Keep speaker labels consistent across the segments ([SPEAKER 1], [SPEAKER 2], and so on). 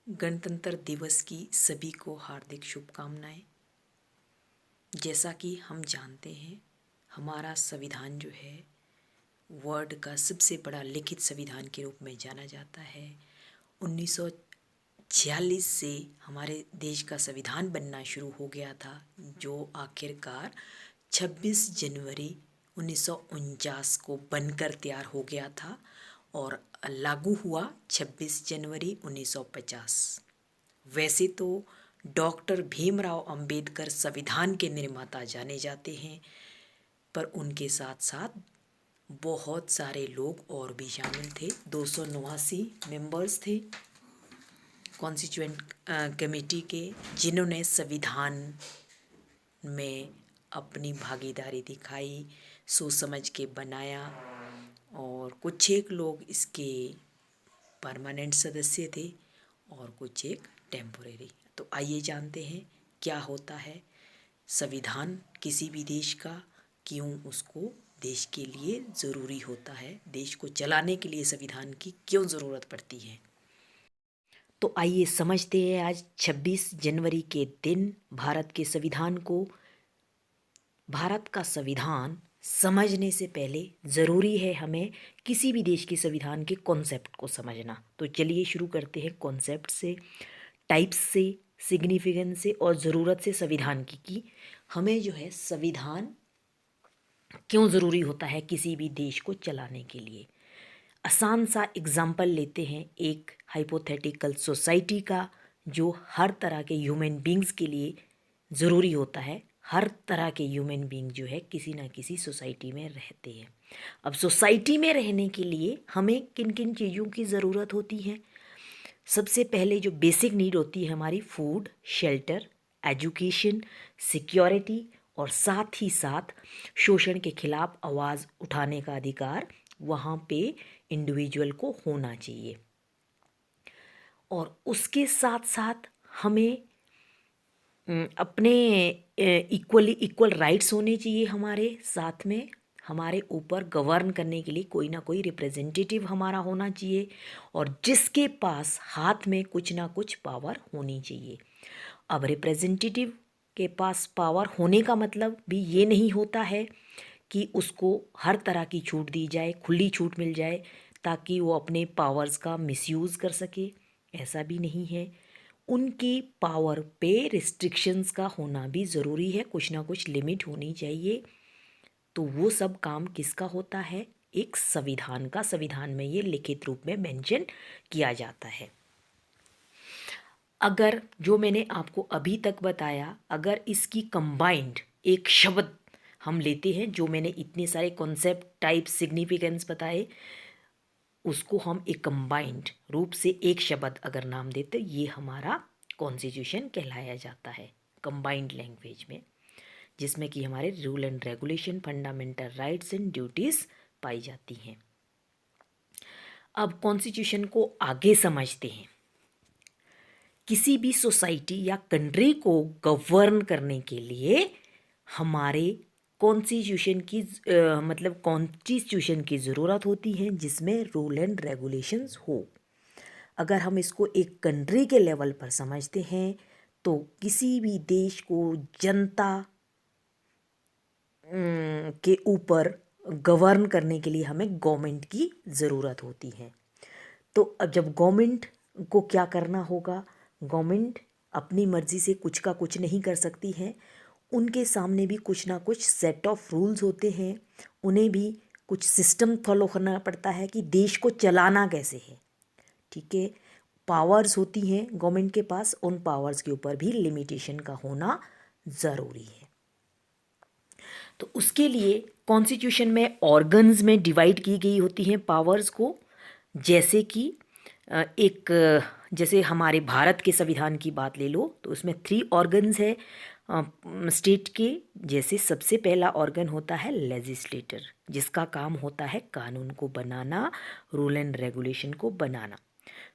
[SPEAKER 1] गणतंत्र दिवस की सभी को हार्दिक शुभकामनाएं। जैसा कि हम जानते हैं, हमारा संविधान जो है वर्ल्ड का सबसे बड़ा लिखित संविधान के रूप में जाना जाता है। 1946 से हमारे देश का संविधान बनना शुरू हो गया था, जो आखिरकार 26 जनवरी 1949 को बनकर तैयार हो गया था और लागू हुआ 26 जनवरी 1950। वैसे तो डॉक्टर भीमराव अंबेडकर संविधान के निर्माता जाने जाते हैं, पर उनके साथ साथ बहुत सारे लोग और भी शामिल थे। 289 मेंबर्स थे कॉन्स्टिट्यूएंट कमेटी के, जिन्होंने संविधान में अपनी भागीदारी दिखाई, सोच समझ के बनाया, और कुछ एक लोग इसके परमानेंट सदस्य थे और कुछ एक टेम्पोरेरी। तो आइए जानते हैं क्या होता है संविधान किसी भी देश का, क्यों उसको देश के लिए ज़रूरी होता है, देश को चलाने के लिए संविधान की क्यों ज़रूरत पड़ती है। तो आइए समझते हैं आज 26 जनवरी के दिन भारत के संविधान को। भारत का संविधान समझने से पहले ज़रूरी है हमें किसी भी देश के संविधान के कॉन्सेप्ट को समझना। तो चलिए शुरू करते हैं कॉन्सेप्ट से, टाइप्स से, सिग्निफिकेंस से और ज़रूरत से संविधान की कि हमें जो है संविधान क्यों ज़रूरी होता है किसी भी देश को चलाने के लिए। आसान सा एग्जाम्पल लेते हैं एक हाइपोथेटिकल सोसाइटी का, जो हर तरह के ह्यूमन बींग्स के लिए ज़रूरी होता है। हर तरह के ह्यूमन बींग जो है किसी ना किसी सोसाइटी में रहते हैं। अब सोसाइटी में रहने के लिए हमें किन किन चीज़ों की ज़रूरत होती है। सबसे पहले जो बेसिक नीड होती है हमारी, फूड, शेल्टर, एजुकेशन, सिक्योरिटी, और साथ ही साथ शोषण के खिलाफ आवाज़ उठाने का अधिकार वहाँ पे इंडिविजुअल को होना चाहिए। और उसके साथ साथ हमें अपने इक्वल राइट्स होने चाहिए हमारे साथ में। हमारे ऊपर गवर्न करने के लिए कोई ना कोई रिप्रेजेंटेटिव हमारा होना चाहिए, और जिसके पास हाथ में कुछ ना कुछ पावर होनी चाहिए। अब रिप्रेजेंटेटिव के पास पावर होने का मतलब भी ये नहीं होता है कि उसको हर तरह की छूट दी जाए, खुली छूट मिल जाए ताकि वो अपने पावर्स का मिसयूज़ कर सके। ऐसा भी नहीं है। उनकी पावर पे रिस्ट्रिक्शंस का होना भी ज़रूरी है, कुछ ना कुछ लिमिट होनी चाहिए। तो वो सब काम किसका होता है? एक संविधान का। संविधान में ये लिखित रूप में मेंशन किया जाता है। अगर जो मैंने आपको अभी तक बताया, अगर इसकी कंबाइंड एक शब्द हम लेते हैं, जो मैंने इतने सारे कॉन्सेप्ट, टाइप, सिग्निफिकेंस बताए, उसको हम एक कंबाइंड रूप से एक शब्द अगर नाम देते, ये हमारा कॉन्स्टिट्यूशन कहलाया जाता है कंबाइंड लैंग्वेज में, जिसमें कि हमारे rule and regulation, fundamental rights and duties पाई जाती हैं। अब कॉन्स्टिट्यूशन को आगे समझते हैं। किसी भी सोसाइटी या कंट्री को गवर्न करने के लिए हमारे कॉन्स्टिट्यूशन की मतलब कॉन्स्टिट्यूशन की ज़रूरत होती है, जिसमें रूल एंड रेगुलेशंस हो। अगर हम इसको एक कंट्री के लेवल पर समझते हैं, तो किसी भी देश को जनता के ऊपर गवर्न करने के लिए हमें गवर्नमेंट की ज़रूरत होती है। तो अब जब गवर्नमेंट को क्या करना होगा, गवर्नमेंट अपनी मर्ज़ी से कुछ का कुछ नहीं कर सकती है। उनके सामने भी कुछ ना कुछ सेट ऑफ रूल्स होते हैं, उन्हें भी कुछ सिस्टम फॉलो करना पड़ता है कि देश को चलाना कैसे है। ठीक है, पावर्स होती हैं गवर्नमेंट के पास, उन पावर्स के ऊपर भी लिमिटेशन का होना ज़रूरी है। तो उसके लिए कॉन्स्टिट्यूशन में ऑर्गन्स में डिवाइड की गई होती हैं पावर्स को। जैसे कि जैसे हमारे भारत के संविधान की बात ले लो, तो उसमें 3 ऑर्गन्स है स्टेट के। जैसे सबसे पहला ऑर्गन होता है लेजिस्लेटर, जिसका काम होता है कानून को बनाना, रूल एंड रेगुलेशन को बनाना।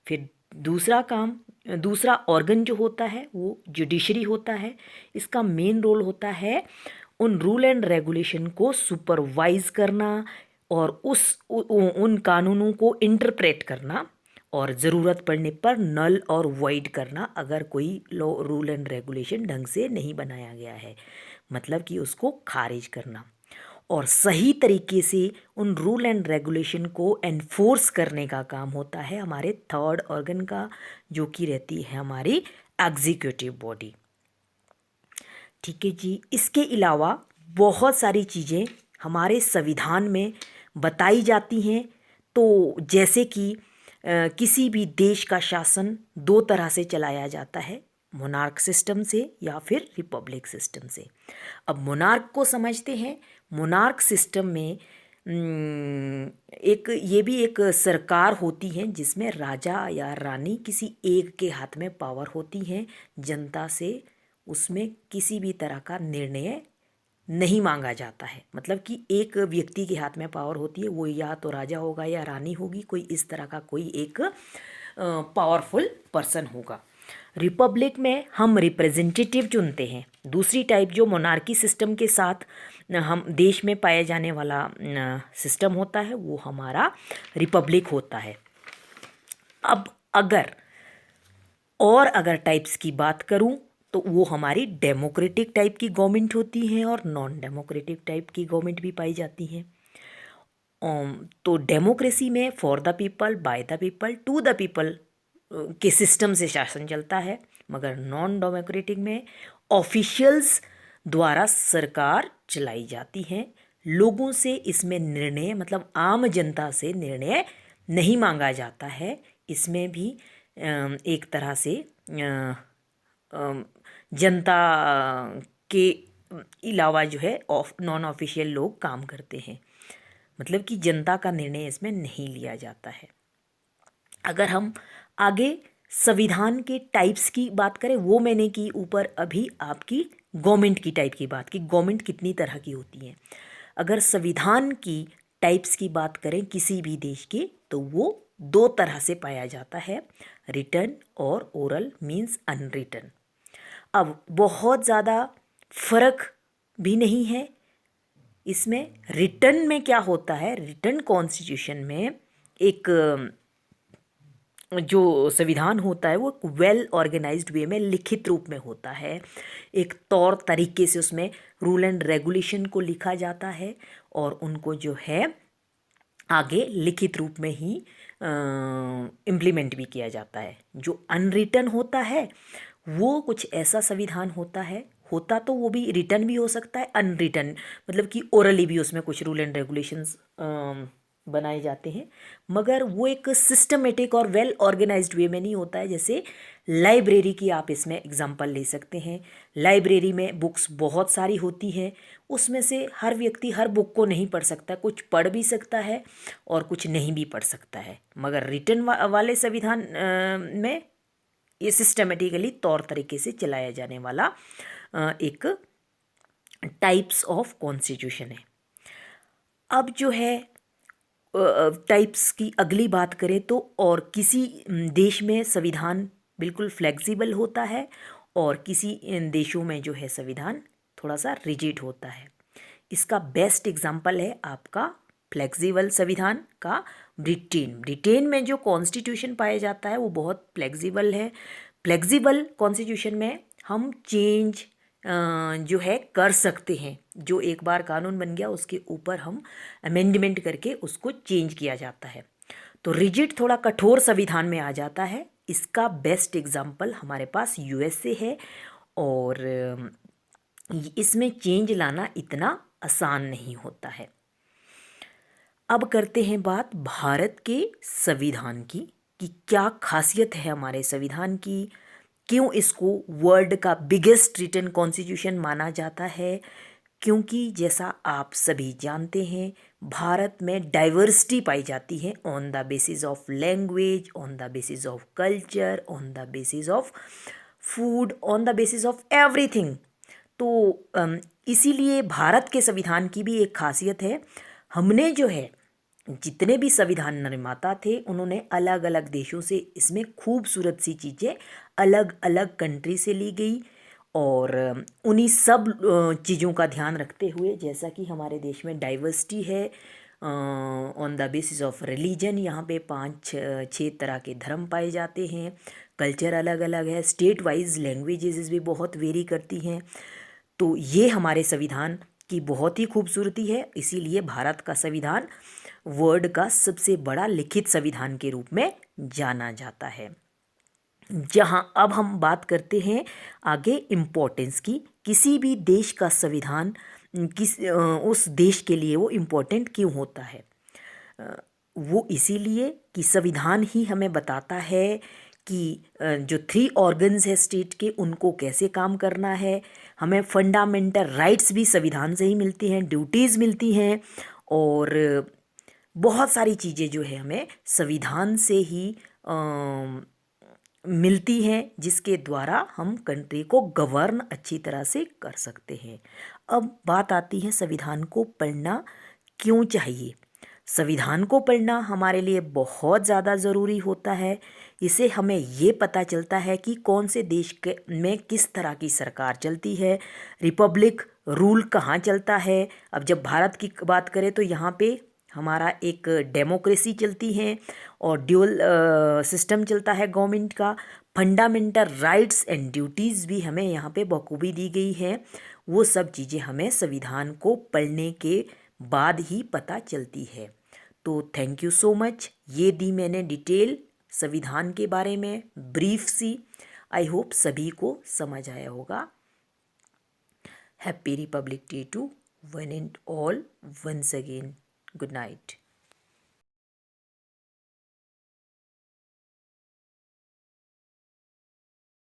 [SPEAKER 1] फिर दूसरा ऑर्गन जो होता है वो जुडिशरी होता है। इसका मेन रोल होता है उन रूल एंड रेगुलेशन को सुपरवाइज करना और उन कानूनों को इंटरप्रेट करना। और ज़रूरत पड़ने पर नल और वॉइड करना अगर कोई लॉ रूल एंड रेगुलेशन ढंग से नहीं बनाया गया है, मतलब कि उसको खारिज करना। और सही तरीके से उन रूल एंड रेगुलेशन को एनफोर्स करने का काम होता है हमारे थर्ड ऑर्गन का, जो कि रहती है हमारी एग्जीक्यूटिव बॉडी। ठीक है जी। इसके अलावा बहुत सारी चीज़ें हमारे संविधान में बताई जाती हैं। तो जैसे कि किसी भी देश का शासन दो तरह से चलाया जाता है, मोनार्क सिस्टम से या फिर रिपब्लिक सिस्टम से। अब मोनार्क को समझते हैं। मोनार्क सिस्टम में एक ये भी एक सरकार होती है जिसमें राजा या रानी किसी एक के हाथ में पावर होती है। जनता से उसमें किसी भी तरह का निर्णय नहीं मांगा जाता है, मतलब कि एक व्यक्ति के हाथ में पावर होती है, वो या तो राजा होगा या रानी होगी, कोई इस तरह का कोई एक पावरफुल पर्सन होगा। रिपब्लिक में हम रिप्रेजेंटेटिव चुनते हैं। दूसरी टाइप जो मोनार्की सिस्टम के साथ हम देश में पाए जाने वाला सिस्टम होता है वो हमारा रिपब्लिक होता है। अब अगर टाइप्स की बात करूं तो वो हमारी डेमोक्रेटिक टाइप की गवर्नमेंट होती हैं और नॉन डेमोक्रेटिक टाइप की गवर्नमेंट भी पाई जाती हैं। तो डेमोक्रेसी में for the people, by the people, to the people के सिस्टम से शासन चलता है, मगर नॉन डेमोक्रेटिक में ऑफिशियल्स द्वारा सरकार चलाई जाती है। लोगों से इसमें निर्णय, मतलब आम जनता से निर्णय नहीं मांगा जाता है। इसमें भी एक तरह से जनता के अलावा जो है नॉन ऑफिशियल लोग काम करते हैं, मतलब कि जनता का निर्णय इसमें नहीं लिया जाता है। अगर हम आगे संविधान के टाइप्स की बात करें, वो मैंने की ऊपर अभी आपकी गवर्नमेंट की टाइप की बात की, गवर्नमेंट कितनी तरह की होती है। अगर संविधान की टाइप्स की बात करें किसी भी देश के, तो वो दो तरह से पाया जाता है, रिटन और ओरल, मीन्स अनरिटन। अब बहुत ज़्यादा फर्क भी नहीं है इसमें। रिटन में क्या होता है, रिटन कॉन्स्टिट्यूशन में एक जो संविधान होता है वो एक वेल ऑर्गेनाइज्ड वे में लिखित रूप में होता है। एक तौर तरीके से उसमें रूल एंड रेगुलेशन को लिखा जाता है और उनको जो है आगे लिखित रूप में ही इम्प्लीमेंट भी किया जाता है। जो अनरिटन होता है वो कुछ ऐसा संविधान होता तो वो भी रिटन भी हो सकता है, अनरिटन मतलब कि ओरली भी उसमें कुछ रूल एंड रेगुलेशंस बनाए जाते हैं, मगर वो एक सिस्टमेटिक और वेल ऑर्गेनाइज्ड वे में नहीं होता है। जैसे लाइब्रेरी की आप इसमें एग्जांपल ले सकते हैं। लाइब्रेरी में बुक्स बहुत सारी होती हैं, उसमें से हर व्यक्ति हर बुक को नहीं पढ़ सकता, कुछ पढ़ भी सकता है और कुछ नहीं भी पढ़ सकता है। मगर रिटन वाले संविधान में ये सिस्टमेटिकली तौर तरीके से चलाया जाने वाला एक टाइप्स ऑफ कॉन्स्टिट्यूशन है। अब जो है टाइप्स की अगली बात करें तो, और किसी देश में संविधान बिल्कुल फ्लेक्सिबल होता है और किसी देशों में जो है संविधान थोड़ा सा रिजिड होता है। इसका बेस्ट एग्जांपल है आपका फ्लेक्सिबल संविधान का ब्रिटेन में जो कॉन्स्टिट्यूशन पाया जाता है वो बहुत फ्लेक्सिबल है। फ्लेक्सिबल कॉन्स्टिट्यूशन में हम चेंज जो है कर सकते हैं। जो एक बार कानून बन गया उसके ऊपर हम अमेंडमेंट करके उसको चेंज किया जाता है। तो रिजिड थोड़ा कठोर संविधान में आ जाता है। इसका बेस्ट एग्जांपल हमारे पास यूएसए है और इसमें चेंज लाना इतना आसान नहीं होता है। अब करते हैं बात भारत के संविधान की कि क्या खासियत है हमारे संविधान की, क्यों इसको वर्ल्ड का बिगेस्ट रिटन कॉन्स्टिट्यूशन माना जाता है। क्योंकि जैसा आप सभी जानते हैं भारत में डाइवर्सिटी पाई जाती है on the basis of language, on the basis of culture, on the basis of food, on the basis of everything. तो इसीलिए भारत के संविधान की भी एक खासियत है, हमने जो है जितने भी संविधान निर्माता थे उन्होंने अलग अलग देशों से इसमें खूबसूरत सी चीज़ें अलग अलग कंट्री से ली गई और उन्हीं सब चीज़ों का ध्यान रखते हुए, जैसा कि हमारे देश में डाइवर्सिटी है, on the basis of religion. यहाँ पे 5-6 तरह के धर्म पाए जाते हैं। कल्चर अलग अलग है। स्टेट वाइज लैंग्वेजेस भी बहुत वेरी करती हैं। तो ये हमारे संविधान की बहुत ही खूबसूरती है। इसीलिए भारत का संविधान वर्ल्ड का सबसे बड़ा लिखित संविधान के रूप में जाना जाता है। जहां अब हम बात करते हैं आगे इम्पोर्टेंस की। किसी भी देश का संविधान उस देश के लिए वो इम्पोर्टेंट क्यों होता है? वो इसीलिए कि संविधान ही हमें बताता है कि जो 3 ऑर्गन्स है स्टेट के, उनको कैसे काम करना है। हमें फंडामेंटल राइट्स भी संविधान से ही मिलती हैं, ड्यूटीज़ मिलती हैं, और बहुत सारी चीज़ें जो है हमें संविधान से ही मिलती हैं, जिसके द्वारा हम कंट्री को गवर्न अच्छी तरह से कर सकते हैं। अब बात आती है संविधान को पढ़ना क्यों चाहिए। संविधान को पढ़ना हमारे लिए बहुत ज़्यादा ज़रूरी होता है। इससे हमें ये पता चलता है कि कौन से देश के में किस तरह की सरकार चलती है, रिपब्लिक रूल कहाँ चलता है। अब जब भारत की बात करें तो यहाँ पे हमारा एक डेमोक्रेसी चलती है और ड्यूअल सिस्टम चलता है गवर्नमेंट का। फंडामेंटल राइट्स एंड ड्यूटीज़ भी हमें यहाँ पे बखूबी दी गई हैं। वो सब चीज़ें हमें संविधान को पढ़ने के बाद ही पता चलती है। तो थैंक यू सो मच। ये दी मैंने डिटेल संविधान के बारे में, ब्रीफ सी। आई होप सभी को समझ आया होगा। Happy republic day to one and all once again. Good night.